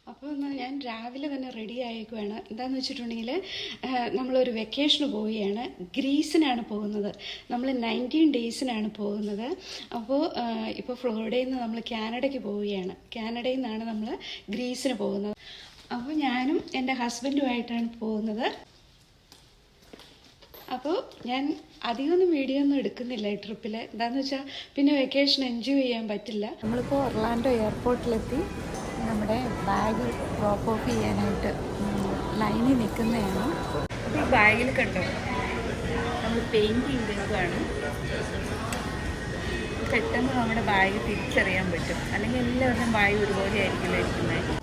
അപ്പോൾ ഞാൻ രാവിലെ തന്നെ റെഡി ആയേക്കുവാണ്. എന്താണെന്ന് വെച്ചിട്ടുണ്ടെങ്കിൽ നമ്മളൊരു വെക്കേഷന് പോവുകയാണ്. ഗ്രീസിനാണ് പോകുന്നത്. നമ്മൾ 19 ഡേയ്സിനാണ് പോകുന്നത്. അപ്പോൾ ഇപ്പോൾ ഫ്ലോറിഡയിൽ നിന്ന് നമ്മൾ കാനഡയ്ക്ക് പോവുകയാണ്. കാനഡയിൽ നിന്നാണ് നമ്മൾ ഗ്രീസിന് പോകുന്നത്. അപ്പോൾ ഞാനും എൻ്റെ ഹസ്ബൻഡുമായിട്ടാണ് പോകുന്നത്. അപ്പോൾ ഞാൻ അധികമൊന്നും വീഡിയോ ഒന്നും എടുക്കുന്നില്ല ഈ ട്രിപ്പിൽ. എന്താണെന്ന് വെച്ചാൽ പിന്നെ വെക്കേഷൻ എൻജോയ് ചെയ്യാൻ പറ്റില്ല. നമ്മളിപ്പോൾ ഒർലാൻഡോ എയർപോർട്ടിലെത്തി. നമ്മുടെ ബാഗ് ഡ്രോപ്പ് ഓഫ് ചെയ്യാനായിട്ട് ലൈനിൽ നിൽക്കുന്നതാണ്. അപ്പോൾ ഈ ബാഗിൽ കണ്ടോ നമ്മൾ പെയിൻറ് ചെയ്തേക്കുവാണ്. പെട്ടെന്ന് നമ്മുടെ ബാഗ് തിരിച്ചറിയാൻ പറ്റും. അല്ലെങ്കിൽ എല്ലാവരുടെയും ബാഗ് ഒരുപോലെ ആയിരിക്കില്ല ഇരിക്കുന്നത്.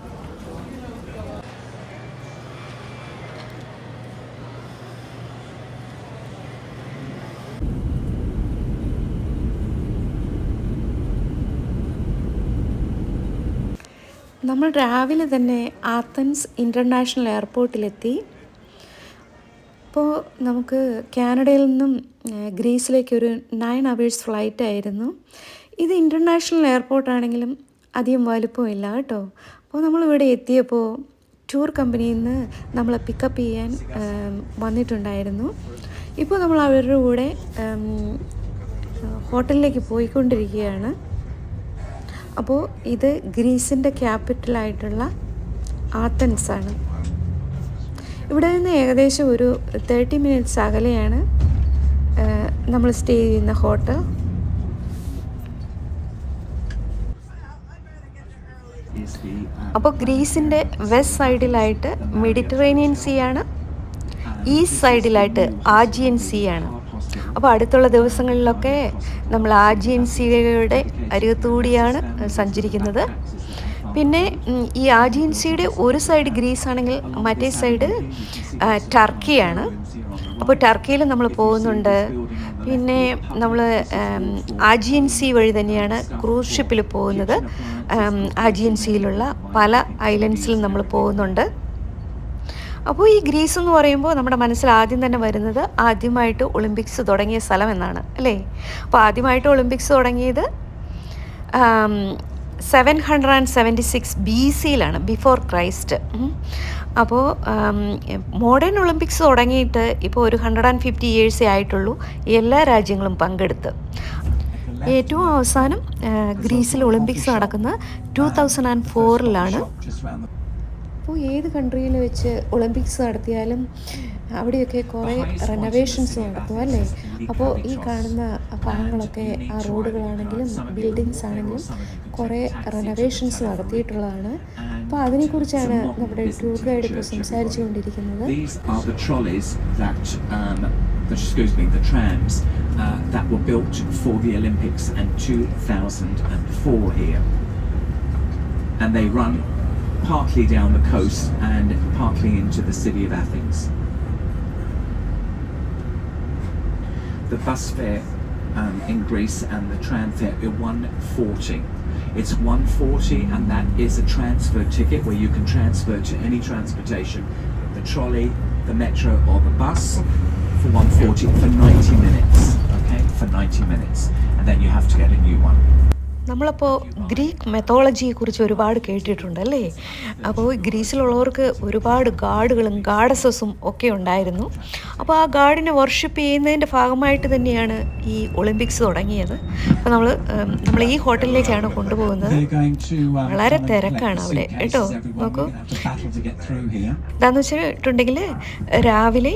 നമ്മൾ രാവിലെ തന്നെ ആത്തൻസ് ഇൻ്റർനാഷണൽ എയർപോർട്ടിലെത്തി. അപ്പോൾ നമുക്ക് കാനഡയിൽ നിന്നും ഗ്രീസിലേക്കൊരു 9 hours ഫ്ലൈറ്റ് ആയിരുന്നു. ഇത് ഇൻ്റർനാഷണൽ എയർപോർട്ടാണെങ്കിലും അധികം വലുപ്പമില്ല കേട്ടോ. അപ്പോൾ നമ്മളിവിടെ എത്തിയപ്പോൾ ടൂർ കമ്പനിയിൽ നിന്ന് നമ്മളെ പിക്കപ്പ് ചെയ്യാൻ വന്നിട്ടുണ്ടായിരുന്നു. ഇപ്പോൾ നമ്മൾ അവരുടെ കൂടെ ഹോട്ടലിലേക്ക് പോയിക്കൊണ്ടിരിക്കുകയാണ്. അപ്പോൾ ഇത് ഗ്രീസിൻ്റെ ക്യാപിറ്റലായിട്ടുള്ള ആത്തൻസാണ്. ഇവിടെ നിന്ന് ഏകദേശം ഒരു 30 minutes അകലെയാണ് നമ്മൾ സ്റ്റേ ചെയ്യുന്ന ഹോട്ടൽ. അപ്പോൾ ഗ്രീസിൻ്റെ വെസ്റ്റ് സൈഡിലായിട്ട് മെഡിറ്ററേനിയൻ സീ ആണ്, ഈസ്റ്റ് സൈഡിലായിട്ട് ആജിയൻ സീ ആണ്. അപ്പോൾ അടുത്തുള്ള ദിവസങ്ങളിലൊക്കെ നമ്മൾ ആജിയൻ സീയുടെ അരികത്തുകൂടിയാണ് സഞ്ചരിക്കുന്നത്. പിന്നെ ഈ ആജിയൻ സീയുടെ ഒരു സൈഡ് ഗ്രീസ് ആണെങ്കിൽ മറ്റേ സൈഡ് ടർക്കിയാണ്. അപ്പോൾ ടർക്കിയിൽ നമ്മൾ പോകുന്നുണ്ട്. പിന്നെ നമ്മൾ ആജിയൻ സീ വഴി തന്നെയാണ് ക്രൂസ് ഷിപ്പിൽ പോകുന്നത്. ആജിയൻ സീയിലുള്ള പല ഐലൻഡ്സിലും നമ്മൾ പോകുന്നുണ്ട്. അപ്പോൾ ഈ ഗ്രീസ് എന്ന് പറയുമ്പോൾ നമ്മുടെ മനസ്സിൽ ആദ്യം തന്നെ വരുന്നത് ആദ്യമായിട്ട് ഒളിമ്പിക്സ് തുടങ്ങിയ സ്ഥലം എന്നാണ് അല്ലേ. അപ്പോൾ ആദ്യമായിട്ട് ഒളിമ്പിക്സ് തുടങ്ങിയത് 776 BC-യിലാണ്, ബിഫോർ ക്രൈസ്റ്റ്. അപ്പോൾ മോഡേൺ ഒളിമ്പിക്സ് തുടങ്ങിയിട്ട് ഇപ്പോൾ ഒരു 150 years ആയിട്ടുള്ളൂ എല്ലാ രാജ്യങ്ങളും പങ്കെടുത്ത്. ഏറ്റവും അവസാനം ഗ്രീസിൽ ഒളിമ്പിക്സ് നടക്കുന്നത് 2004-ലാണ്. അപ്പോൾ ഏത് കൺട്രിയിൽ വെച്ച് ഒളിമ്പിക്സ് നടത്തിയാലും അവിടെയൊക്കെ കുറേ റെനോവേഷൻസ് നടത്തും അല്ലേ. അപ്പോൾ ഈ കാണുന്ന ഭാഗങ്ങളൊക്കെ ആ റോഡുകളാണെങ്കിലും ബിൽഡിങ്സ് ആണെങ്കിലും കുറേ റെനോവേഷൻസ് നടത്തിയിട്ടുള്ളതാണ്. അപ്പോൾ അതിനെക്കുറിച്ചാണ് നമ്മുടെ ടൂർ ഗൈഡ് ഇപ്പോൾ സംസാരിച്ചു കൊണ്ടിരിക്കുന്നത്. The trams that were built for the Olympics in 2004 here, and they run partly down the coast and partly into the city of Athens. The bus fare in Greece and the tram fare are 140. It's 140, and that is a transfer ticket where you can transfer to any transportation, the trolley, the metro or the bus, for 140 for 90 minutes. Okay, for 90 minutes, and then you have to get a new one. നമ്മളപ്പോൾ Greek മെത്തോളജിയെക്കുറിച്ച് ഒരുപാട് കേട്ടിട്ടുണ്ടല്ലേ. അപ്പോൾ ഗ്രീസിലുള്ളവർക്ക് ഒരുപാട് ഗാഡുകളും ഗാഡസസും ഒക്കെ ഉണ്ടായിരുന്നു. അപ്പോൾ ആ ഗാഡിനെ worship ചെയ്യുന്നതിൻ്റെ ഭാഗമായിട്ട് തന്നെയാണ് ഈ ഒളിമ്പിക്സ് തുടങ്ങിയത്. അപ്പോൾ നമ്മൾ ഈ ഹോട്ടലിലേക്കാണ് കൊണ്ടുപോകുന്നത്. വളരെ തിരക്കാണ് അവിടെ കേട്ടോ. നോക്കൂ, എന്താണെന്ന് വെച്ചിട്ടുണ്ടെങ്കിൽ രാവിലെ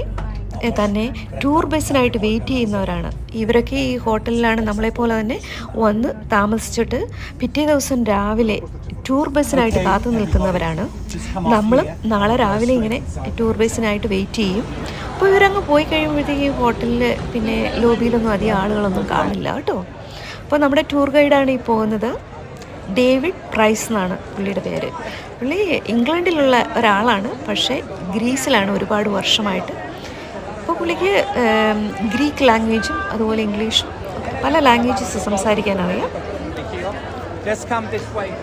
തന്നെ ടൂർ ബസ്സിനായിട്ട് വെയിറ്റ് ചെയ്യുന്നവരാണ് ഇവരൊക്കെ. ഈ ഹോട്ടലിലാണ് നമ്മളെപ്പോലെ തന്നെ വന്ന് താമസിച്ചിട്ട് പിറ്റേ ദിവസം രാവിലെ ടൂർ ബസ്സിനായിട്ട് കാത്തു നിൽക്കുന്നവരാണ്. നമ്മളും നാളെ രാവിലെ ഇങ്ങനെ ടൂർ ബസ്സിനായിട്ട് വെയിറ്റ് ചെയ്യും. അപ്പോൾ ഇവരങ്ങ് പോയി കഴിയുമ്പോഴത്തേക്കും ഹോട്ടലിൽ പിന്നെ ലോബിയിലൊന്നും അധികം ആളുകളൊന്നും കാണില്ല കേട്ടോ. അപ്പോൾ നമ്മുടെ ടൂർ ഗൈഡാണ് ഈ പോകുന്നത്. ഡേവിഡ് പ്രൈസ് എന്നാണ് പുള്ളിയുടെ പേര്. പുള്ളി ഇംഗ്ലണ്ടിലുള്ള ഒരാളാണ്, പക്ഷേ ഗ്രീസിലാണ് ഒരുപാട് വർഷമായിട്ട്. അപ്പോൾ പുള്ളിക്ക് ഗ്രീക്ക് ലാംഗ്വേജും അതുപോലെ ഇംഗ്ലീഷും പല ലാംഗ്വേജസ് സംസാരിക്കാൻ അറിയാം.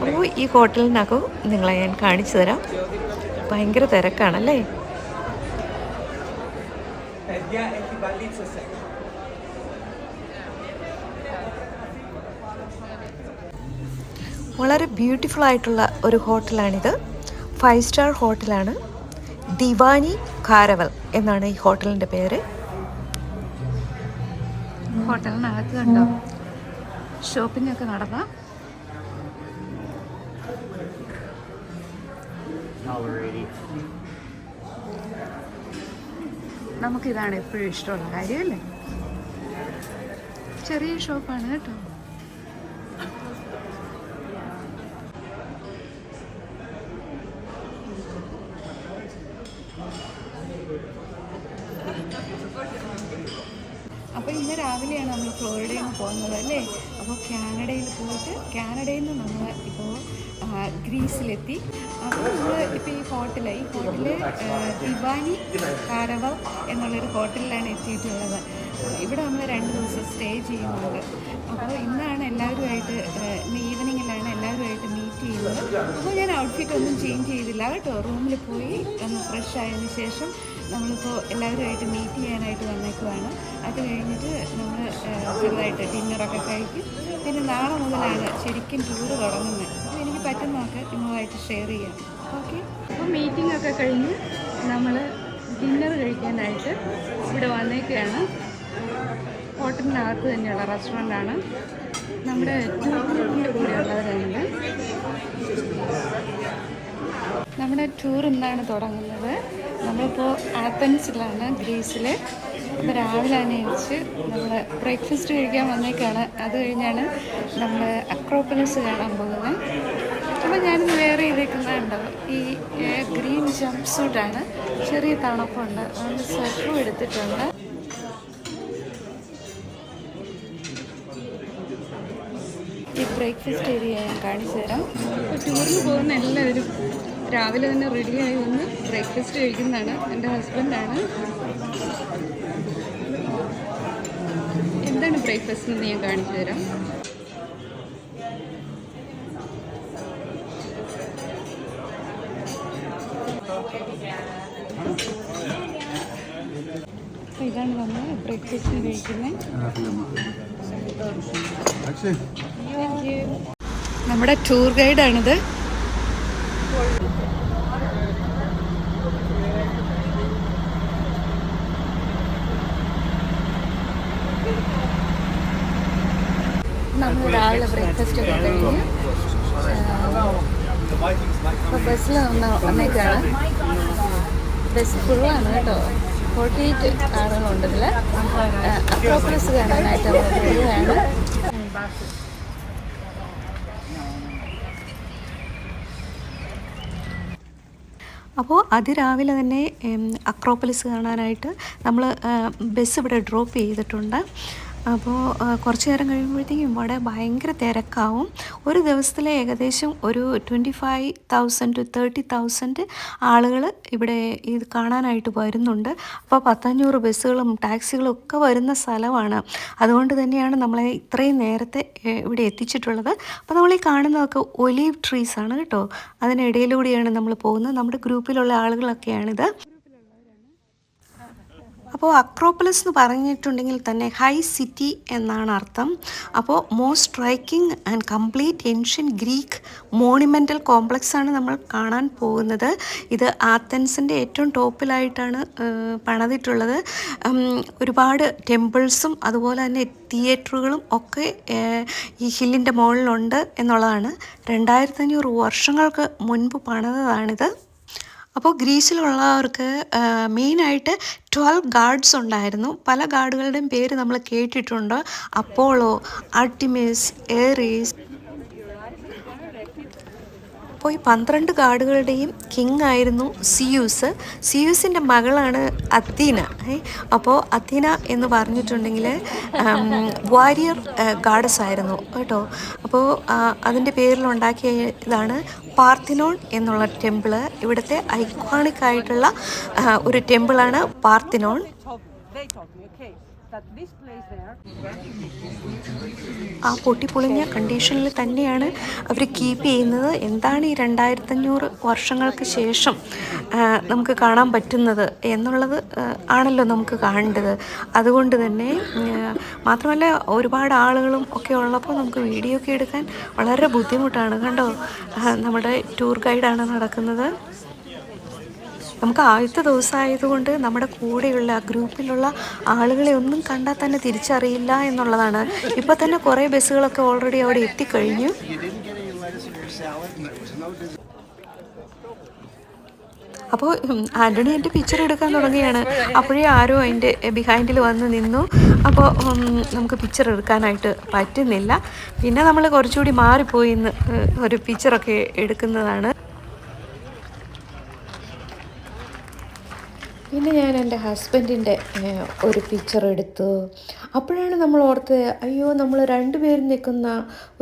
അപ്പോൾ ഈ ഹോട്ടലിനകം നിങ്ങളെ ഞാൻ കാണിച്ചു തരാം. ഭയങ്കര തിരക്കാണല്ലേ. വളരെ ബ്യൂട്ടിഫുൾ ആയിട്ടുള്ള ഒരു ഹോട്ടലാണിത്. 5 സ്റ്റാർ ഹോട്ടലാണ്. ദിവാനി കാരവൽ എന്നാണ് ഈ ഹോട്ടലിൻ്റെ പേര്. ഹോട്ടലിനകത്ത് കണ്ടോ ഷോപ്പിംഗ് ഒക്കെ നടന്ന. നമുക്കിതാണ് എപ്പോഴും ഇഷ്ടമുള്ള കാര്യമല്ലേ. ചെറിയ ഷോപ്പാണ് കേട്ടോ. അപ്പോൾ ഇന്ന് രാവിലെയാണ് നമ്മൾ ഫ്ലോറിഡയിൽ നിന്ന് പോകുന്നത് അല്ലേ. അപ്പോൾ കാനഡയിൽ പോയിട്ട് കാനഡയിൽ നിന്ന് നമ്മൾ ഇപ്പോൾ ഗ്രീസിലെത്തി. അപ്പോൾ നമ്മൾ ഇപ്പോൾ ഈ ഹോട്ടൽ ദിവാനി കാരവൽ എന്നുള്ളൊരു ഹോട്ടലിലാണ് എത്തിയിട്ടുള്ളത്. ഇവിടെ നമ്മൾ 2 ദിവസം സ്റ്റേ ചെയ്യുന്നുണ്ട്. അപ്പോൾ ഇന്നാണ് എല്ലാവരുമായിട്ട് ഇന്ന് ഈവനിങ്ങിലാണ് എല്ലാവരുമായിട്ട് മീറ്റ് ചെയ്യുന്നത്. അപ്പോൾ ഞാൻ ഔട്ട്ഫിറ്റ് ഒന്നും ചേഞ്ച് ചെയ്തില്ല കേട്ടോ. റൂമിൽ പോയി ഒന്ന് ഫ്രഷ് ആയതിനു ശേഷം നമ്മളിപ്പോൾ എല്ലാവരുമായിട്ട് മീറ്റ് ചെയ്യാനായിട്ട് വന്നേക്കുവാണ്. അത് കഴിഞ്ഞിട്ട് നമ്മൾ ചെറുതായിട്ട് ഡിന്നറൊക്കെ കഴിക്കും. പിന്നെ നാളെ മുതലാണ് ശരിക്കും ടൂറ് തുടങ്ങുന്നത്. അപ്പോൾ എനിക്ക് പറ്റുന്നതൊക്കെ നിങ്ങളുമായിട്ട് ഷെയർ ചെയ്യാം. ഓക്കെ. അപ്പോൾ മീറ്റിംഗ് ഒക്കെ കഴിഞ്ഞ് നമ്മൾ ഡിന്നർ കഴിക്കാനായിട്ട് ഇവിടെ വന്നേക്കുകയാണ്. ഹോട്ടലിനകത്ത് തന്നെയുള്ള റെസ്റ്റോറൻ്റാണ്. നമ്മുടെ ടൂറിൻ്റെ കൂടെയുള്ളവരുണ്ട്. നമ്മുടെ ടൂർ ഇന്നാണ് തുടങ്ങുന്നത്. നമ്മളിപ്പോൾ ആത്തൻസിലാണ്, ഗ്രീസിൽ. ഇപ്പോൾ രാവിലെ എണീച്ച് നമ്മൾ ബ്രേക്ക്ഫാസ്റ്റ് കഴിക്കാൻ വന്നേക്കാണ്. അത് കഴിഞ്ഞാണ് നമ്മൾ അക്രോപ്പൊലിസ് കാണാൻ പോകുന്നത്. അപ്പോൾ ഞാനിന്ന് വേറെ ചെയ്തേക്കുന്നുണ്ടോ ഈ ഗ്രീൻ ജംപ് സൂട്ടാണ്. ചെറിയ തണുപ്പുണ്ട്, അതുകൊണ്ട് സ്വെറ്ററും എടുത്തിട്ടുണ്ട്. ഈ ബ്രേക്ക്ഫാസ്റ്റ് ഏരിയ ഞാൻ കാണിച്ചു തരാം. ഇപ്പോൾ ടൂറിന് പോകുന്ന എല്ലാവരും രാവിലെ തന്നെ റെഡിയായി വന്ന് ബ്രേക്ക്ഫാസ്റ്റ് കഴിക്കുന്നതാണ്. എൻ്റെ ഹസ്ബൻഡാണ്. എന്താണ് ബ്രേക്ക്ഫാസ്റ്റ് എന്ന് ഞാൻ കാണിച്ചു തരാം. അപ്പോൾ ഇതാണ് നമ്മൾ ബ്രേക്ക്ഫാസ്റ്റ് കഴിക്കുന്നത്. നമ്മുടെ ടൂർ ഗൈഡാണിത്. നമ്മൾ രാവിലെ ബ്രേക്ക്ഫാസ്റ്റ് ഒക്കെ കഴിഞ്ഞ് ഇപ്പോൾ ബസ്സിൽ വന്നേക്കാണ്. ബസ് ഫുള്ളാണ് കേട്ടോ. 48 ആളുകളുണ്ട് ഇതിൽ. അക്രോപ്പൊലിസ് കാണാനായിട്ട് നമ്മൾ പോവുകയാണ്. അപ്പോൾ അതിരാവിലെ തന്നെ അക്രോപ്പൊലിസ് കാണാനായിട്ട് നമ്മൾ ബസ് ഇവിടെ ഡ്രോപ്പ് ചെയ്തിട്ടുണ്ട്. അപ്പോൾ കുറച്ച് നേരം കഴിയുമ്പോഴത്തേക്കും ഇവിടെ ഭയങ്കര തിരക്കാവും. ഒരു ദിവസത്തിലെ ഏകദേശം ഒരു 25,000 to 30,000 ആളുകൾ ഇവിടെ ഇത് കാണാനായിട്ട് വരുന്നുണ്ട്. അപ്പോൾ 500 ബസ്സുകളും ടാക്സികളും ഒക്കെ വരുന്ന സ്ഥലമാണ്. അതുകൊണ്ട് തന്നെയാണ് നമ്മളെ ഇത്രയും നേരത്തെ ഇവിടെ എത്തിച്ചിട്ടുള്ളത്. അപ്പോൾ നമ്മൾ ഈ കാണുന്നതൊക്കെ ഒലീവ് ട്രീസാണ് കേട്ടോ. അതിനിടയിലൂടെയാണ് നമ്മൾ പോകുന്നത്. നമ്മുടെ ഗ്രൂപ്പിലുള്ള ആളുകളൊക്കെയാണിത്. അപ്പോൾ അക്രോപ്പൊലിസ് എന്ന് പറഞ്ഞിട്ടുണ്ടെങ്കിൽ തന്നെ ഹൈ സിറ്റി എന്നാണ് അർത്ഥം. അപ്പോൾ most striking and complete ancient Greek monumental കോംപ്ലക്സാണ് നമ്മൾ കാണാൻ പോകുന്നത്. ഇത് ആത്തൻസിൻ്റെ ഏറ്റവും ടോപ്പിലായിട്ടാണ് പണിതിട്ടുള്ളത്. ഒരുപാട് ടെമ്പിൾസും അതുപോലെ തന്നെ തിയേറ്ററുകളും ഒക്കെ ഈ ഹില്ലിൻ്റെ മുകളിലുണ്ട് എന്നുള്ളതാണ്. 2500 വർഷങ്ങൾക്ക് മുൻപ് പണിതതാണിത്. അപ്പോൾ ഗ്രീസിലുള്ളവർക്ക് മെയിനായിട്ട് 12 ഗാഡ്സ് ഉണ്ടായിരുന്നു. പല ഗാഡുകളുടെയും പേര് നമ്മൾ കേട്ടിട്ടുണ്ട്. Apollo, Artemis, Aries. അപ്പോൾ ഈ 12 ഗാഡുകളുടെയും കിങ് ആയിരുന്നു സിയൂസ്. സിയൂസിൻ്റെ മകളാണ് അത്തീന. അപ്പോൾ അത്തീന എന്ന് പറഞ്ഞിട്ടുണ്ടെങ്കിൽ വാരിയർ ഗാഡസ് ആയിരുന്നു കേട്ടോ. അപ്പോൾ അതിൻ്റെ പേരിലുണ്ടാക്കിയ ഇതാണ് പാർത്തിനോൺ എന്നുള്ള ടെമ്പിള്. ഇവിടുത്തെ ഐക്കോണിക് ആയിട്ടുള്ള ഒരു ടെമ്പിളാണ് പാർത്തിനോൺ. ആ പൊട്ടിപ്പൊളിഞ്ഞ കണ്ടീഷനിൽ തന്നെയാണ് അവർ കീപ്പ് ചെയ്യുന്നത്. എന്താണ് ഈ 2500 വർഷങ്ങൾക്ക് ശേഷം നമുക്ക് കാണാൻ പറ്റുന്നത് എന്നുള്ളത് ആണല്ലോ നമുക്ക് കാണേണ്ടത്. അതുകൊണ്ട് തന്നെ മാത്രമല്ല ഒരുപാട് ആളുകളും ഒക്കെ ഉള്ളപ്പോൾ നമുക്ക് വീഡിയോ ഒക്കെ എടുക്കാൻ വളരെ ബുദ്ധിമുട്ടാണ്. കണ്ടോ, നമ്മുടെ ടൂർ ഗൈഡാണ് നടക്കുന്നത്. നമുക്ക് ആദ്യത്തെ ദിവസമായതുകൊണ്ട് നമ്മുടെ കൂടെയുള്ള ആ ഗ്രൂപ്പിലുള്ള ആളുകളെ ഒന്നും കണ്ടാൽ തന്നെ തിരിച്ചറിയില്ല എന്നുള്ളതാണ്. ഇപ്പോൾ തന്നെ കുറേ ബസ്സുകളൊക്കെ ഓൾറെഡി അവിടെ എത്തിക്കഴിഞ്ഞു. അപ്പോൾ ആൻ്റണി എൻ്റെ പിക്ചർ എടുക്കാൻ തുടങ്ങിയാണ്. അപ്പോഴേ ആരോ അതിൻ്റെ ബിഹൈൻഡിൽ വന്ന് നിന്നു. അപ്പോൾ നമുക്ക് പിക്ചർ എടുക്കാനായിട്ട് പറ്റുന്നില്ല. പിന്നെ നമ്മൾ കുറച്ചുകൂടി മാറിപ്പോയി ഇന്ന് ഒരു പിക്ചറൊക്കെ എടുക്കുന്നതാണ്. പിന്നെ ഞാൻ എൻ്റെ ഹസ്ബൻഡിൻ്റെ ഒരു പിക്ചർ എടുത്തു. അപ്പോഴാണ് നമ്മൾ ഓർത്തത്, അയ്യോ, നമ്മൾ രണ്ടുപേരും നിൽക്കുന്ന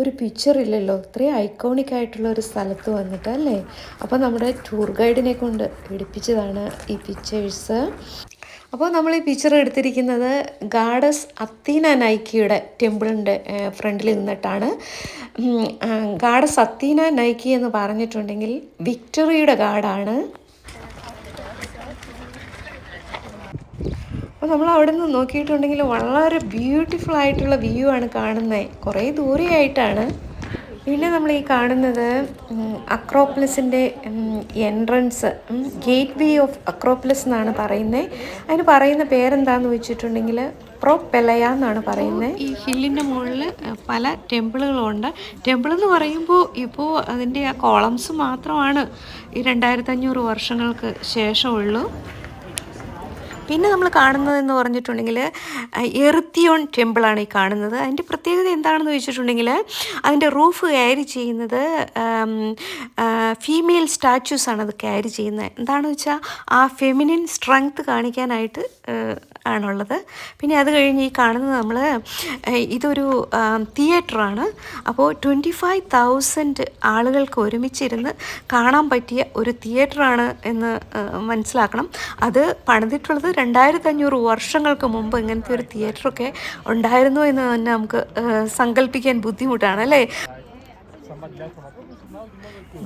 ഒരു പിക്ചർ ഇല്ലല്ലോ, ഇത്രയും ഐക്കോണിക് ആയിട്ടുള്ള ഒരു സ്ഥലത്ത് വന്നിട്ട് അല്ലേ. അപ്പോൾ നമ്മുടെ ടൂർ ഗൈഡിനെ കൊണ്ട് എടുപ്പിച്ചതാണ് ഈ പിക്ചേഴ്സ്. അപ്പോൾ നമ്മൾ ഈ പിക്ചർ എടുത്തിരിക്കുന്നത് ഗാഡസ് അത്തീന നൈക്കിയുടെ ടെമ്പിളിൻ്റെ ഫ്രണ്ടിൽ നിന്നിട്ടാണ്. ഗാഡസ് അത്തീന നൈക്കി എന്ന് പറഞ്ഞിട്ടുണ്ടെങ്കിൽ വിക്ടറിയുടെ ഗാഡാണ്. അപ്പോൾ നമ്മൾ അവിടെ നിന്ന് നോക്കിയിട്ടുണ്ടെങ്കിൽ വളരെ ബ്യൂട്ടിഫുൾ ആയിട്ടുള്ള വ്യൂ ആണ് കാണുന്നത്, കുറേ ദൂരെയായിട്ടാണ്. പിന്നെ നമ്മൾ ഈ കാണുന്നത് അക്രോപ്ലസിൻ്റെ എൻട്രൻസ്, ഗേറ്റ് വേ ഓഫ് അക്രോപ്ലസ് എന്നാണ് പറയുന്നത്. അതിന് പറയുന്ന പേരെന്താണെന്ന് വെച്ചിട്ടുണ്ടെങ്കിൽ പ്രൊപെലയ എന്നാണ് പറയുന്നത്. ഈ ഹില്ലിൻ്റെ മുകളിൽ പല ടെമ്പിളുകളുണ്ട്. ടെമ്പിൾ എന്ന് പറയുമ്പോൾ ഇപ്പോൾ അതിൻ്റെ ആ കോളംസ് മാത്രമാണ് ഈ 2500 വർഷങ്ങൾക്ക് ശേഷമുള്ളൂ. പിന്നെ നമ്മൾ കാണുന്നതെന്ന് പറഞ്ഞിട്ടുണ്ടെങ്കിൽ എറിത്തിയോൺ ടെമ്പിളാണ് ഈ കാണുന്നത്. അതിൻ്റെ പ്രത്യേകത എന്താണെന്ന് വെച്ചിട്ടുണ്ടെങ്കിൽ അതിൻ്റെ റൂഫ് ക്യാരി ചെയ്യുന്നത് ഫീമെയിൽ സ്റ്റാച്യൂസാണ് അത് ക്യാരി ചെയ്യുന്നത്. എന്താണെന്ന് വെച്ചാൽ ആ ഫെമിനിൻ സ്ട്രെങ്ത് കാണിക്കാനായിട്ട് ആണുള്ളത്. പിന്നെ അത് കഴിഞ്ഞ് ഈ കാണുന്നത് നമ്മൾ ഇതൊരു തിയേറ്ററാണ്. അപ്പോൾ 25,000 ആളുകൾക്ക് ഒരുമിച്ചിരുന്ന് കാണാൻ പറ്റിയ ഒരു തിയേറ്ററാണ് എന്ന് മനസ്സിലാക്കണം. അത് പണിതിട്ടുള്ളത് 2500 വർഷങ്ങൾക്ക് മുമ്പ് ഇങ്ങനത്തെ ഒരു തിയേറ്ററൊക്കെ ഉണ്ടായിരുന്നു എന്ന് തന്നെ നമുക്ക് സങ്കല്പിക്കാൻ ബുദ്ധിമുട്ടാണ് അല്ലേ.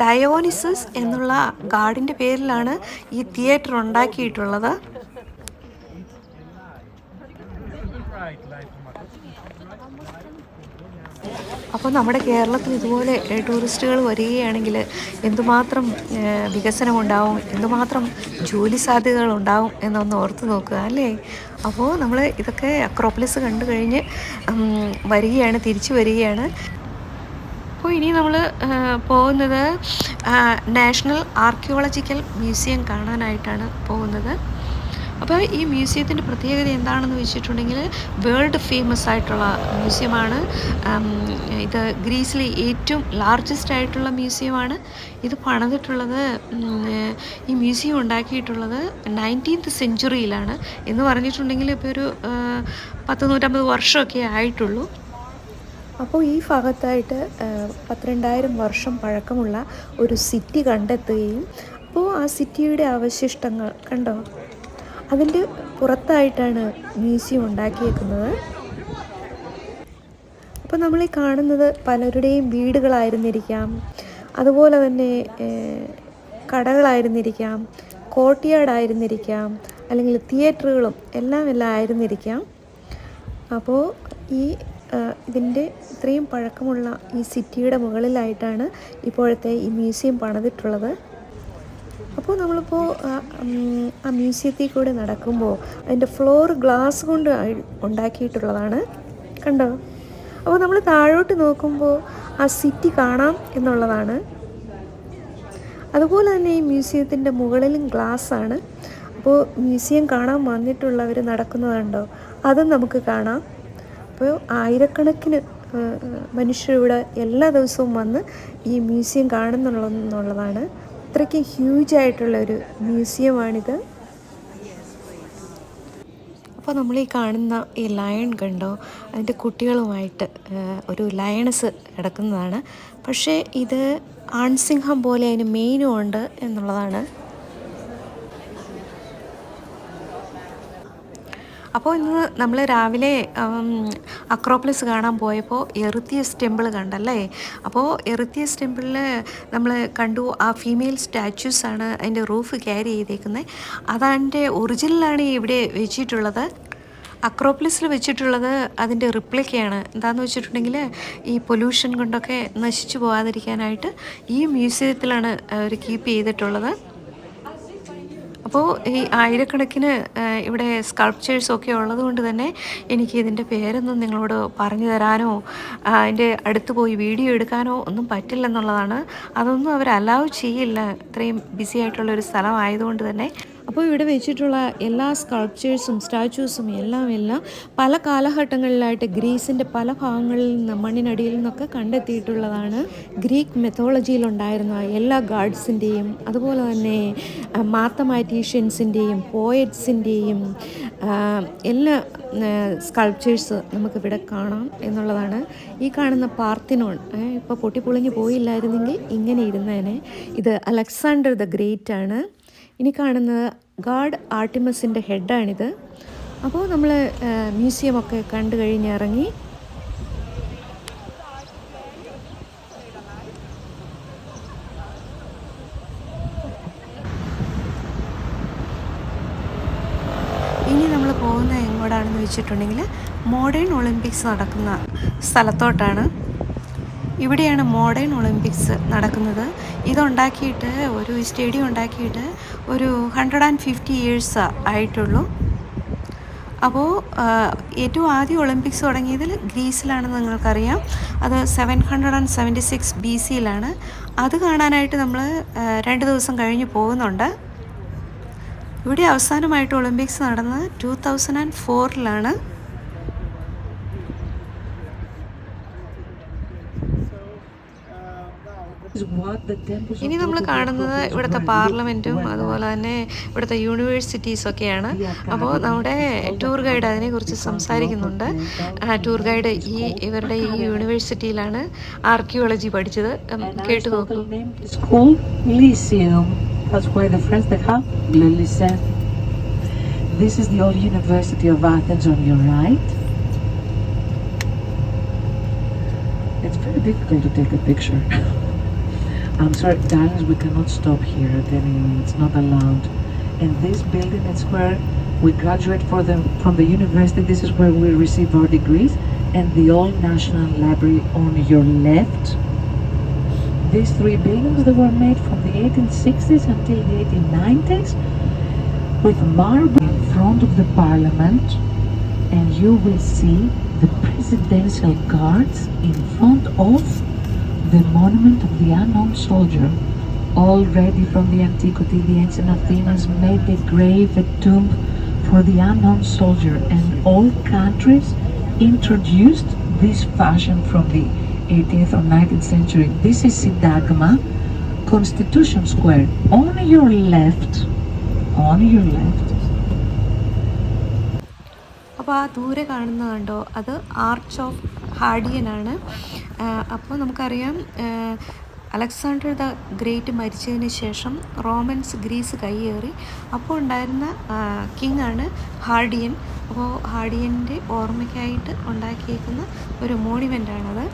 ഡയോനിസസ് എന്നുള്ള ഗാഡിൻ്റെ പേരിലാണ് ഈ തിയേറ്റർ ഉണ്ടാക്കിയിട്ടുള്ളത്. അപ്പോൾ നമ്മുടെ കേരളത്തിൽ ഇതുപോലെ ടൂറിസ്റ്റുകൾ വരികയാണെങ്കിൽ എന്തുമാത്രം വികസനമുണ്ടാവും, എന്തുമാത്രം ജോലി സാധ്യതകളുണ്ടാവും എന്നൊന്ന് ഓർത്ത് നോക്കുക അല്ലേ. അപ്പോൾ നമ്മൾ ഇതൊക്കെ അക്രോപോളിസ് കണ്ടു കഴിഞ്ഞ് വരികയാണ്, തിരിച്ചു വരികയാണ്. അപ്പോൾ ഇനി നമ്മൾ പോകുന്നത് നാഷണൽ ആർക്കിയോളജിക്കൽ മ്യൂസിയം കാണാനായിട്ടാണ് പോകുന്നത്. അപ്പോൾ ഈ മ്യൂസിയത്തിൻ്റെ പ്രത്യേകത എന്താണെന്ന് വെച്ചിട്ടുണ്ടെങ്കിൽ വേൾഡ് ഫേമസ് ആയിട്ടുള്ള മ്യൂസിയമാണ്. ഇത് ഗ്രീസിലെ ഏറ്റവും ലാർജസ്റ്റ് ആയിട്ടുള്ള മ്യൂസിയമാണ്. ഇത് പണിതിട്ടുള്ളത്, ഈ മ്യൂസിയം ഉണ്ടാക്കിയിട്ടുള്ളത് 19th സെഞ്ച്വറിയിലാണ് എന്ന് പറഞ്ഞിട്ടുണ്ടെങ്കിൽ ഇപ്പോൾ ഒരു 150 വർഷമൊക്കെ ആയിട്ടുള്ളൂ. അപ്പോൾ ഈ ഭാഗത്തായിട്ട് 12,000 വർഷം പഴക്കമുള്ള ഒരു സിറ്റി കണ്ടെത്തുകയും, അപ്പോൾ ആ സിറ്റിയുടെ അവശിഷ്ടങ്ങൾ കണ്ടോ, അതിൻ്റെ പുറത്തായിട്ടാണ് മ്യൂസിയം ഉണ്ടാക്കിയേക്കുന്നത്. അപ്പോൾ നമ്മൾ ഈ കാണുന്നത് പലരുടെയും വീടുകളായിരുന്നിരിക്കാം, അതുപോലെ തന്നെ കടകളായിരുന്നിരിക്കാം, കോർട്ട്യാർഡായിരുന്നിരിക്കാം, അല്ലെങ്കിൽ തിയേറ്ററുകളും എല്ലാം ആയിരുന്നിരിക്കാം. അപ്പോൾ ഈ ഇതിൻ്റെ ഇത്രയും പഴക്കമുള്ള ഈ സിറ്റിയുടെ മുകളിലായിട്ടാണ് ഇപ്പോഴത്തെ ഈ മ്യൂസിയം പണിതിട്ടുള്ളത്. അപ്പോൾ നമ്മളിപ്പോൾ ആ മ്യൂസിയത്തിൽ കൂടെ നടക്കുമ്പോൾ അതിൻ്റെ ഫ്ലോർ ഗ്ലാസ് കൊണ്ട് ഉണ്ടാക്കിയിട്ടുള്ളതാണ്, കണ്ടോ. അപ്പോൾ നമ്മൾ താഴോട്ട് നോക്കുമ്പോൾ ആ സിറ്റി കാണാം എന്നുള്ളതാണ്. അതുപോലെ തന്നെ ഈ മ്യൂസിയത്തിൻ്റെ മുകളിലും ഗ്ലാസ്സാണ്. അപ്പോൾ മ്യൂസിയം കാണാൻ വന്നിട്ടുള്ളവർ നടക്കുന്നതുണ്ടോ, അതും നമുക്ക് കാണാം. അപ്പോൾ ആയിരക്കണക്കിന് മനുഷ്യരിവിടെ എല്ലാ ദിവസവും വന്ന് ഈ മ്യൂസിയം കാണുന്നുള്ളതാണ്. അത്രയ്ക്ക് ഹ്യൂജ് ആയിട്ടുള്ളൊരു മ്യൂസിയമാണിത്. അപ്പോൾ നമ്മൾ ഈ കാണുന്ന ഈ ലയൺ കണ്ടോ, അതിൻ്റെ കുട്ടികളുമായിട്ട് ഒരു ലയണസ് കിടക്കുന്നതാണ്. പക്ഷേ ഇത് ആൺസിംഹം പോലെ അതിന് മെയിനും ഉണ്ട് എന്നുള്ളതാണ്. അപ്പോൾ ഇന്ന് നമ്മൾ രാവിലെ അക്രോപോളിസ് കാണാൻ പോയപ്പോൾ എറിത്തിയസ് ടെമ്പിൾ കണ്ടല്ലേ. അപ്പോൾ എറിത്തിയസ് ടെമ്പിളിൽ നമ്മൾ കണ്ടു ആ ഫീമെയിൽ സ്റ്റാച്യൂസാണ് അതിൻ്റെ റൂഫ് ക്യാരി ചെയ്തേക്കുന്നത്. അതതിൻ്റെ ഒറിജിനലാണ് ഇവിടെ വെച്ചിട്ടുള്ളത്. അക്രോപ്ലിസിൽ വെച്ചിട്ടുള്ളത് അതിൻ്റെ റിപ്ലിക്കയാണ്. എന്താണെന്ന് വെച്ചിട്ടുണ്ടെങ്കിൽ ഈ പൊല്യൂഷൻ കൊണ്ടൊക്കെ നശിച്ചു പോകാതിരിക്കാനായിട്ട് ഈ മ്യൂസിയത്തിലാണ് അവർ കീപ്പ് ചെയ്തിട്ടുള്ളത്. അപ്പോൾ ഈ ആയിരക്കണക്കിന് ഇവിടെ സ്കൾപ്ചേഴ്സൊക്കെ ഉള്ളത് കൊണ്ട് തന്നെ എനിക്ക് ഇതിൻ്റെ പേരൊന്നും നിങ്ങളോട് പറഞ്ഞു തരാനോ അതിൻ്റെ അടുത്ത് പോയി വീഡിയോ എടുക്കാനോ ഒന്നും പറ്റില്ലെന്നുള്ളതാണ്. അതൊന്നും അവർ അലൗ ചെയ്യില്ല, ഇത്രയും ബിസി ആയിട്ടുള്ളൊരു സ്ഥലമായതുകൊണ്ട് തന്നെ. അപ്പോൾ ഇവിടെ വെച്ചിട്ടുള്ള എല്ലാ സ്കൾപ്ചേഴ്സും സ്റ്റാച്യൂസും എല്ലാം പല കാലഘട്ടങ്ങളിലായിട്ട് ഗ്രീസിൻ്റെ പല ഭാഗങ്ങളിൽ നിന്ന് മണ്ണിനടിയിൽ നിന്നൊക്കെ കണ്ടെത്തിയിട്ടുള്ളതാണ്. ഗ്രീക്ക് മെത്തോളജിയിലുണ്ടായിരുന്ന എല്ലാ ഗാഡ്സിൻ്റെയും അതുപോലെ തന്നെ മാത്തമാറ്റീഷ്യൻസിൻ്റെയും പോയറ്റ്സിൻ്റെയും എല്ലാ സ്കൾപ്ചേഴ്സ് നമുക്കിവിടെ കാണാം എന്നുള്ളതാണ്. ഈ കാണുന്ന പാർത്തിനോൺ ഇപ്പോൾ പൊട്ടിപ്പൊളിഞ്ഞ് പോയില്ലായിരുന്നെങ്കിൽ ഇങ്ങനെ ഇരുന്നേനെ. ഇത് അലക്സാണ്ടർ ദ ഗ്രേറ്റ് ആണ്. ഇനി കാണുന്നത് ഗാഡ് ആർട്ടിമസിൻ്റെ ഹെഡാണിത്. അപ്പോൾ നമ്മൾ മ്യൂസിയമൊക്കെ കണ്ടു കഴിഞ്ഞിറങ്ങി. ഇനി നമ്മൾ പോകുന്നത് എങ്ങോട്ടാണെന്ന് വെച്ചിട്ടുണ്ടെങ്കിൽ മോഡേൺ ഒളിമ്പിക്സ് നടക്കുന്ന സ്ഥലത്തോട്ടാണ്. ഇവിടെയാണ് മോഡേൺ ഒളിമ്പിക്സ് നടക്കുന്നത്. ഇതുണ്ടാക്കിയിട്ട് ഒരു സ്റ്റേഡിയം ഉണ്ടാക്കിയിട്ട് ഒരു 150 ഇയേഴ്സ് ആയിട്ടുള്ളൂ. അപ്പോൾ ഏറ്റവും ആദ്യം ഒളിമ്പിക്സ് തുടങ്ങിയതിൽ ഗ്രീസിലാണെന്ന് നിങ്ങൾക്കറിയാം. അത് 776 BC-യിലാണ്. അത് കാണാനായിട്ട് നമ്മൾ 2 ദിവസം കഴിഞ്ഞ് പോകുന്നുണ്ട്. ഇവിടെ അവസാനമായിട്ട് ഒളിമ്പിക്സ് നടന്നത് 2004-ലാണ്. ഇനി നമ്മൾ കാണുന്നത് ഇവിടുത്തെ പാർലമെൻറ്റും അതുപോലെ തന്നെ ഇവിടുത്തെ യൂണിവേഴ്സിറ്റീസൊക്കെയാണ്. അപ്പോൾ നമ്മുടെ ടൂർ ഗൈഡ് അതിനെക്കുറിച്ച് സംസാരിക്കുന്നുണ്ട്. ടൂർ ഗൈഡ് ഇവരുടെ ഈ യൂണിവേഴ്സിറ്റിയിലാണ് ആർക്കിയോളജി പഠിച്ചത്. കേട്ടു നോക്കൂ. This is the old University of Athens on your right. It's very difficult to take a picture. I'm sorry, darlings, we cannot stop here at any, it's not allowed. And this building is where we graduate from the university. This is where we receive our degrees. And the old National Library on your left. These 3 buildings that were made from the 1860s until the 1890s with marble in front of the parliament. And you will see the presidential guards in front of the monument of the unknown soldier. Already from the antiquity, the ancient Athenians made a grave, a tomb for the unknown soldier, and all countries introduced this fashion from the 18th or 19th century. This is Syntagma, Constitution Square. On your left. അപ്പോൾ ആ ദൂരെ കാണുന്നത് കണ്ടോ, അത് arch of ഹാഡിയനാണ്. അപ്പോൾ നമുക്കറിയാം Alexander the great മരിച്ചതിന് ശേഷം റോമൻസ് ഗ്രീസ് കയ്യേറി. അപ്പോൾ ഉണ്ടായിരുന്ന കിങ് ആണ് ഹാഡിയൻ. അപ്പോൾ ഹാഡിയൻ്റെ ഓർമ്മയ്ക്കായിട്ട് ഉണ്ടാക്കിയേക്കുന്ന ഒരു മോണുമെൻ്റാണത്.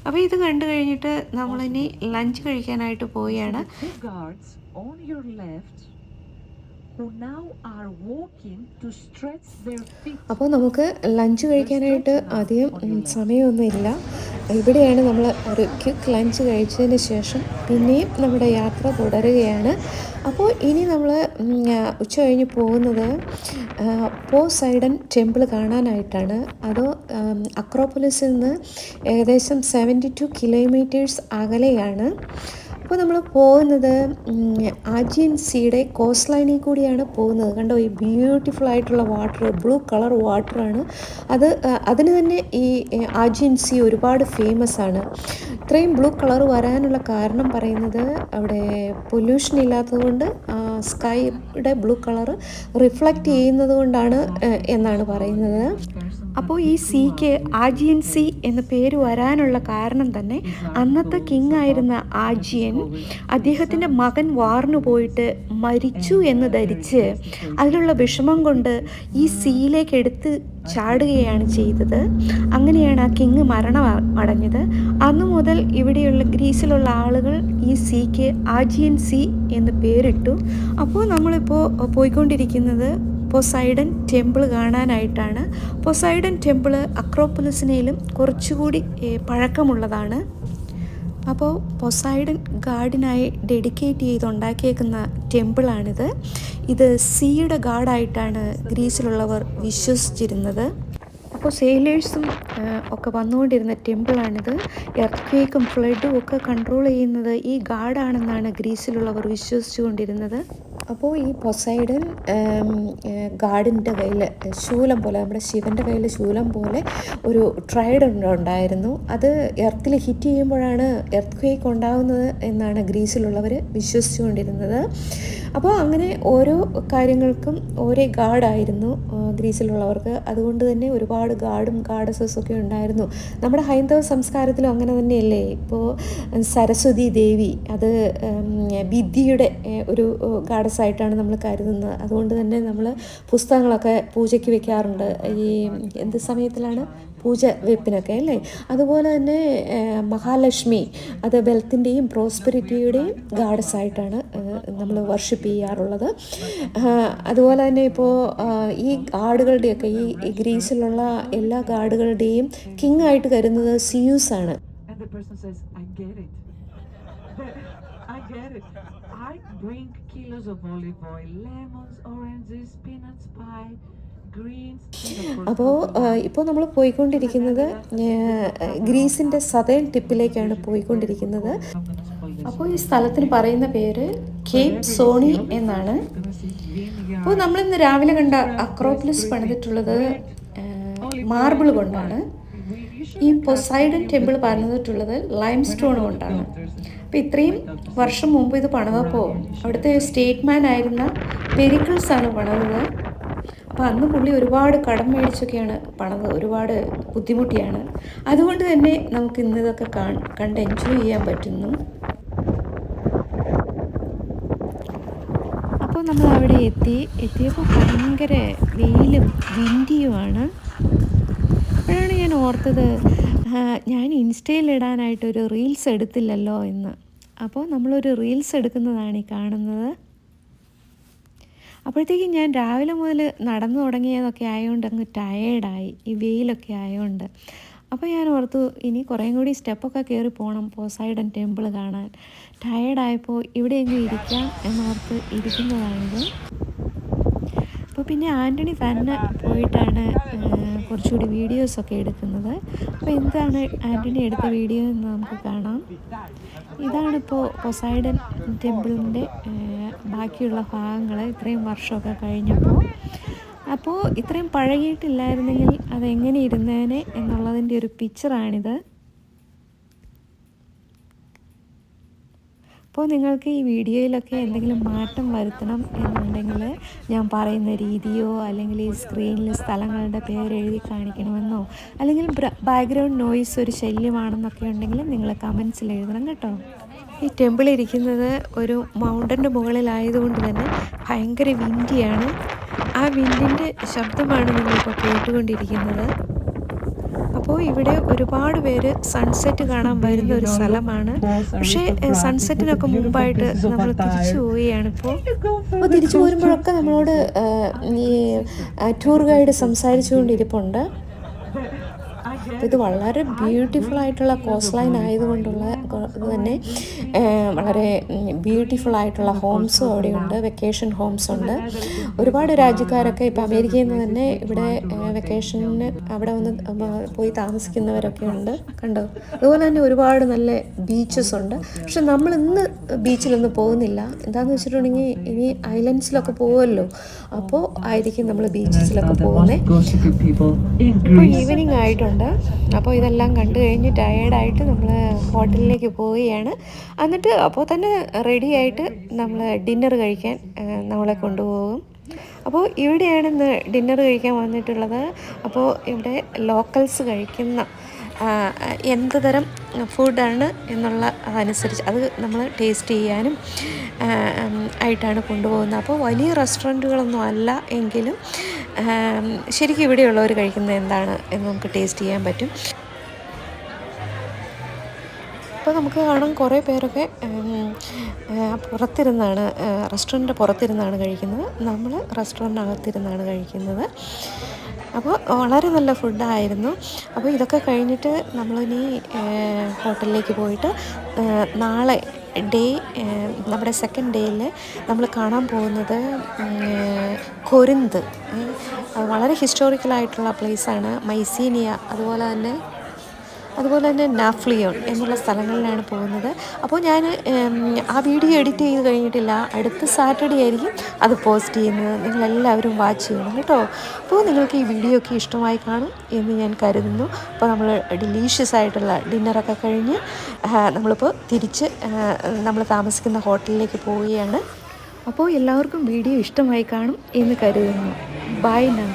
അപ്പോൾ ഇത് കണ്ടു കഴിഞ്ഞിട്ട് നമ്മളിനി ലഞ്ച് കഴിക്കാനായിട്ട് പോവുകയാണ്. അപ്പോൾ നമുക്ക് ലഞ്ച് കഴിക്കാനായിട്ട് അധികം സമയമൊന്നുമില്ല. ഇവിടെയാണ് നമ്മൾ ഒരു ക്വിക്ക് ലഞ്ച് കഴിച്ചതിന് ശേഷം പിന്നെയും നമ്മുടെ യാത്ര തുടരുകയാണ്. അപ്പോൾ ഇനി നമ്മൾ ഉച്ച കഴിഞ്ഞ് പോകുന്നത് പോസൈഡൻ ടെമ്പിൾ കാണാനായിട്ടാണ്. അത് അക്രോപോളിസിൽ നിന്ന് ഏകദേശം 72 കിലോമീറ്റേഴ്സ് അകലെയാണ്. അപ്പോൾ നമ്മൾ പോകുന്നത് ആജിയൻ സീയുടെ കോസ്റ്റ് ലൈനിൽ കൂടിയാണ് പോകുന്നത്. കണ്ടോ, ഈ ബ്യൂട്ടിഫുൾ ആയിട്ടുള്ള വാട്ടർ, ബ്ലൂ കളർ വാട്ടറാണ് അത്. അതിന് തന്നെ ഈ ആജിയൻ സീ ഒരുപാട് ഫേമസ് ആണ്. ഇത്രയും ബ്ലൂ കളർ വരാനുള്ള കാരണം പറയുന്നത് അവിടെ പൊല്യൂഷൻ ഇല്ലാത്തതുകൊണ്ട് സ്കൈയുടെ ബ്ലൂ കളർ റിഫ്ലക്റ്റ് ചെയ്യുന്നത് കൊണ്ടാണ് എന്നാണ് പറയുന്നത്. അപ്പോൾ ഈ സീക്ക് ആജിയൻ സീ എന്ന പേര് വരാനുള്ള കാരണം തന്നെ അന്നത്തെ കിങ് ആയിരുന്ന ആജിയൻ അദ്ദേഹത്തിൻ്റെ മകൻ വാറിന് പോയിട്ട് മരിച്ചു എന്ന് ധരിച്ച് അതിലുള്ള വിഷമം കൊണ്ട് ഈ സീയിലേക്ക് എടുത്ത് ചാടുകയാണ് ചെയ്തത്. അങ്ങനെയാണ് ആ കിങ് മരണമടഞ്ഞത്. അന്നു മുതൽ ഇവിടെയുള്ള ഗ്രീസിലുള്ള ആളുകൾ ഈ സീക്ക് ആജിയൻ സീ എന്ന് പേരിട്ടു. അപ്പോൾ നമ്മളിപ്പോൾ പോയിക്കൊണ്ടിരിക്കുന്നത് പൊസൈഡൻ ടെമ്പിൾ കാണാനായിട്ടാണ്. പൊസൈഡൻ ടെമ്പിൾ അക്രോപ്പൊലിസിനേലും കുറച്ചുകൂടി പഴക്കമുള്ളതാണ്. അപ്പോൾ പൊസൈഡൻ ഗാഡിനായി ഡെഡിക്കേറ്റ് ചെയ്തുണ്ടാക്കിയേക്കുന്ന ടെമ്പിളാണിത്. ഇത് സീയുടെ ഗാഡായിട്ടാണ് ഗ്രീസിലുള്ളവർ വിശ്വസിച്ചിരുന്നത്. അപ്പോൾ സെയിലേഴ്സും ഒക്കെ വന്നുകൊണ്ടിരുന്ന ടെമ്പിളാണിത്. എർത്ത് ഫ്ലഡും ഒക്കെ കൺട്രോൾ ചെയ്യുന്നത് ഈ ഗാഡാണെന്നാണ് ഗ്രീസിലുള്ളവർ വിശ്വസിച്ചുകൊണ്ടിരുന്നത്. അപ്പോൾ ഈ പൊസൈഡൻ ഗാഡിൻ്റെ കയ്യിൽ ശൂലം പോലെ, നമ്മുടെ ശിവൻ്റെ കയ്യിൽ ശൂലം പോലെ ഒരു ട്രൈഡൻ്റ് ഉണ്ടായിരുന്നു. അത് എർത്തിൽ ഹിറ്റ് ചെയ്യുമ്പോഴാണ് എർത്ത് ക്വേക്ക് ഉണ്ടാകുന്നത് എന്നാണ് ഗ്രീസിലുള്ളവർ വിശ്വസിച്ചുകൊണ്ടിരുന്നത്. അപ്പോൾ അങ്ങനെ ഓരോ കാര്യങ്ങൾക്കും ഓരോ ഗാഡായിരുന്നു ഗ്രീസിലുള്ളവർക്ക്. അതുകൊണ്ട് തന്നെ ഒരുപാട് ഗാഡും ഗാഡസസും ഒക്കെ ഉണ്ടായിരുന്നു. നമ്മുടെ ഹൈന്ദവ സംസ്കാരത്തിലും അങ്ങനെ തന്നെയല്ലേ. ഇപ്പോൾ സരസ്വതി ദേവി അത് വിദ്യയുടെ ഒരു ഗാഡസായിട്ടാണ് നമ്മൾ കരുതുന്നത്. അതുകൊണ്ട് തന്നെ നമ്മൾ പുസ്തകങ്ങളൊക്കെ പൂജയ്ക്ക് വെക്കാറുണ്ട്. ഈ എന്ത് സമയത്തിലാണ്? പൂജ വെപ്പിനൊക്കെ അല്ലേ. അതുപോലെ തന്നെ മഹാലക്ഷ്മി അത് വെൽത്തിൻ്റെയും പ്രോസ്പെരിറ്റിയുടെയും ഗാഡസായിട്ടാണ് നമ്മൾ വർഷിപ്പ് ചെയ്യാറുള്ളത്. അതുപോലെ തന്നെ ഇപ്പോൾ ഈ ഗാഡുകളുടെയൊക്കെ ഈ ഗ്രീസിലുള്ള എല്ലാ ഗാഡുകളുടെയും കിങ് ആയിട്ട് കരുതുന്നത് സിയൂസ് ആണ്. I bring kilos of olive oil, lemons, oranges, peanuts pie, greens. അപ്പോൾ ഇപ്പോൾ നമ്മൾ പോയിക്കൊണ്ടിരിക്കുന്നത് ഗ്രീസിൻ്റെ സതേൺ ടിപ്പിലേക്കാണ് പോയിക്കൊണ്ടിരിക്കുന്നത്. അപ്പോൾ ഈ സ്ഥലത്തിന് പറയുന്ന പേര് കേപ്പ് സോണി എന്നാണ്. അപ്പോൾ നമ്മളിന്ന് രാവിലെ കണ്ട അക്രോപ്പൊലിസ് പണിതിട്ടുള്ളത് മാർബിൾ കൊണ്ടാണ്. ഈ പൊസൈഡൻ ടെമ്പിൾ പണിതിട്ടുള്ളത് ലൈം സ്റ്റോൺ കൊണ്ടാണ്. അപ്പോൾ ഇത്രയും വർഷം മുമ്പ് ഇത് പണിതപ്പോൾ അവിടുത്തെ സ്റ്റേറ്റ്മാൻ ആയിരുന്ന പെരിക്കിൾസ് ആണ് പണിതത്. അപ്പോൾ അന്ന് പുള്ളി ഒരുപാട് കടം മേടിച്ചൊക്കെയാണ് പണിത്, ഒരുപാട് ബുദ്ധിമുട്ടിയാണ്. അതുകൊണ്ട് തന്നെ നമുക്ക് ഇന്നിതൊക്കെ കണ്ട് എൻജോയ് ചെയ്യാൻ പറ്റുന്നു. അപ്പോൾ നമ്മൾ അവിടെ എത്തിയപ്പോൾ ഭയങ്കര വെയിലും വിൻഡിയുമാണ്. അപ്പോഴാണ് ഞാൻ ഓർത്തത് ഞാൻ ഇൻസ്റ്റയിലിടാനായിട്ടൊരു റീൽസ് എടുത്തില്ലല്ലോ എന്ന്. അപ്പോൾ നമ്മളൊരു റീൽസ് എടുക്കുന്നതാണ് ഈ കാണുന്നത്. അപ്പോഴത്തേക്കും ഞാൻ രാവിലെ മുതൽ നടന്നു തുടങ്ങിയതൊക്കെ ആയതുകൊണ്ട് അങ്ങ് ടയേർഡായി, ഈ വെയിലൊക്കെ ആയതുകൊണ്ട്. അപ്പോൾ ഞാൻ ഓർത്തു ഇനി കുറേയും കൂടി സ്റ്റെപ്പൊക്കെ കയറി പോകണം പൊസൈഡൻ ടെമ്പിൾ കാണാൻ. ടയേർഡായപ്പോൾ ഇവിടെയെങ്കിലും ഇരിക്കാം എന്നോർത്ത് ഇരിക്കുന്നതാണിത്. അപ്പോൾ പിന്നെ ആൻ്റണി തന്നെ പോയിട്ടാണ് കുറച്ചുകൂടി വീഡിയോസൊക്കെ എടുക്കുന്നത്. അപ്പോൾ എന്താണ് ആൻ്റണി എടുത്ത വീഡിയോ എന്ന് നമുക്ക് കാണാം. ഇതാണിപ്പോൾ പൊസൈഡൻ ടെമ്പിളിൻ്റെ ബാക്കിയുള്ള ഭാഗങ്ങൾ ഇത്രയും വർഷമൊക്കെ കഴിഞ്ഞപ്പോൾ. അപ്പോൾ ഇത്രയും പഴകിയിട്ടില്ലായിരുന്നെങ്കിൽ അതെങ്ങനെ ഇരുന്നേനെ എന്നുള്ളതിൻ്റെ ഒരു പിക്ചറാണിത്. അപ്പോൾ നിങ്ങൾക്ക് ഈ വീഡിയോയിലൊക്കെ എന്തെങ്കിലും മാറ്റം വരുത്തണം എന്നുണ്ടെങ്കിൽ ഞാൻ പറയുന്ന രീതിയോ അല്ലെങ്കിൽ ഈ സ്ക്രീനിൽ സ്ഥലങ്ങളുടെ പേര് എഴുതി കാണിക്കണമെന്നോ അല്ലെങ്കിൽ ബാക്ക്ഗ്രൗണ്ട് നോയ്സ് ഒരു ശല്യമാണെന്നൊക്കെ ഉണ്ടെങ്കിൽ നിങ്ങൾ കമൻസിൽ എഴുതണം കേട്ടോ. ഈ ടെമ്പിൾ ഇരിക്കുന്നത് ഒരു മൗണ്ടൻ്റെ മുകളിലായതുകൊണ്ട് തന്നെ ഭയങ്കര വിൻഡിയാണ്. ആ വിൻഡിൻ്റെ ശബ്ദമാണ് നിങ്ങളിപ്പോൾ കേട്ടുകൊണ്ടിരിക്കുന്നത്. അപ്പോൾ ഇവിടെ ഒരുപാട് പേര് സൺസെറ്റ് കാണാൻ വരുന്ന ഒരു സ്ഥലമാണ്. പക്ഷേ സൺസെറ്റിനൊക്കെ മുമ്പായിട്ട് നമ്മൾ തിരിച്ചു പോവുകയാണിപ്പോൾ. അപ്പോൾ തിരിച്ചു പോരുമ്പോഴൊക്കെ നമ്മളോട് ഈ ടൂർ ഗൈഡ് സംസാരിച്ചുകൊണ്ടിരിപ്പുണ്ട്. ഇത് വളരെ ബ്യൂട്ടിഫുൾ ആയിട്ടുള്ള കോസ്റ്റ് ലൈൻ ആയതുകൊണ്ടുള്ള ഇത് തന്നെ വളരെ ബ്യൂട്ടിഫുൾ ആയിട്ടുള്ള ഹോംസും അവിടെയുണ്ട്, വെക്കേഷൻ ഹോംസ് ഉണ്ട്. ഒരുപാട് രാജ്യക്കാരൊക്കെ ഇപ്പോൾ അമേരിക്കയിൽ നിന്ന് തന്നെ ഇവിടെ വെക്കേഷന് അവിടെ വന്ന് പോയി താമസിക്കുന്നവരൊക്കെ ഉണ്ട്, കണ്ടോ. അതുപോലെ തന്നെ ഒരുപാട് നല്ല ബീച്ചസ് ഉണ്ട്. പക്ഷെ നമ്മൾ ഇന്ന് ബീച്ചിലൊന്നും പോകുന്നില്ല. എന്താണെന്ന് വെച്ചിട്ടുണ്ടെങ്കിൽ ഇനി ഐലൻഡ്സിലൊക്കെ പോകുമല്ലോ, അപ്പോൾ ആയിരിക്കും നമ്മൾ ബീച്ചസിലൊക്കെ പോകുന്നത്. ഇപ്പോൾ ഈവനിങ് ആയിട്ടുണ്ട്. അപ്പോൾ ഇതെല്ലാം കണ്ടു കഴിഞ്ഞ് ടയേർഡായിട്ട് നമ്മൾ ഹോട്ടലിലേക്ക് പോവുകയാണ്. എന്നിട്ട് അപ്പോൾ തന്നെ റെഡിയായിട്ട് നമ്മൾ ഡിന്നർ കഴിക്കാൻ നമ്മളെ കൊണ്ടുപോകും. അപ്പോൾ ഇവിടെയാണ് ഇന്ന് ഡിന്നർ കഴിക്കാൻ വന്നിട്ടുള്ളത്. അപ്പോൾ ഇവിടെ ലോക്കൽസ് കഴിക്കുന്ന എന്ത് തരം ഫുഡാണ് എന്നുള്ള അതനുസരിച്ച് അത് നമ്മൾ ടേസ്റ്റ് ചെയ്യാനും ആയിട്ടാണ് കൊണ്ടുപോകുന്നത്. അപ്പോൾ വലിയ റെസ്റ്റോറൻറ്റുകളൊന്നും അല്ല എങ്കിലും ശരിക്കും ഇവിടെയുള്ളവർ കഴിക്കുന്നത് എന്താണ് എന്ന് നമുക്ക് ടേസ്റ്റ് ചെയ്യാൻ പറ്റും. അപ്പോൾ നമുക്ക് കാണാം കുറേ പേരൊക്കെ പുറത്തിരുന്നാണ് റെസ്റ്റോറൻറ്റ് പുറത്തിരുന്നാണ് കഴിക്കുന്നത്. നമ്മൾ റെസ്റ്റോറൻറ്റിനകത്തിരുന്നാണ് കഴിക്കുന്നത്. അപ്പോൾ വളരെ നല്ല ഫുഡായിരുന്നു. അപ്പോൾ ഇതൊക്കെ കഴിഞ്ഞിട്ട് നമ്മളിനി ഹോട്ടലിലേക്ക് പോയിട്ട് നാളെ നമ്മുടെ സെക്കൻഡ് ഡേയിൽ നമ്മൾ കാണാൻ പോകുന്നത് കൊരിന്ത്. വളരെ ഹിസ്റ്റോറിക്കലായിട്ടുള്ള പ്ലേസാണ്. മൈസീനിയ, അതുപോലെ തന്നെ നാഫ്ലിയോൺ എന്നുള്ള സ്ഥലങ്ങളിലാണ് പോകുന്നത്. അപ്പോൾ ഞാൻ ആ വീഡിയോ എഡിറ്റ് ചെയ്ത് കഴിഞ്ഞിട്ടില്ല. അടുത്ത സാറ്റർഡേ ആയിരിക്കും അത് പോസ്റ്റ് ചെയ്യുന്നത്. നിങ്ങളെല്ലാവരും വാച്ച് ചെയ്യണം കേട്ടോ. അപ്പോൾ നിങ്ങൾക്ക് ഈ വീഡിയോ ഒക്കെ ഇഷ്ടമായി കാണും എന്ന് ഞാൻ കരുതുന്നു. അപ്പോൾ നമ്മൾ ഡിലീഷ്യസ് ആയിട്ടുള്ള ഡിന്നറൊക്കെ കഴിഞ്ഞ് നമ്മളിപ്പോൾ തിരിച്ച് നമ്മൾ താമസിക്കുന്ന ഹോട്ടലിലേക്ക് പോവുകയാണ്. അപ്പോൾ എല്ലാവർക്കും വീഡിയോ ഇഷ്ടമായി കാണും എന്ന് കരുതുന്നു. Buy now.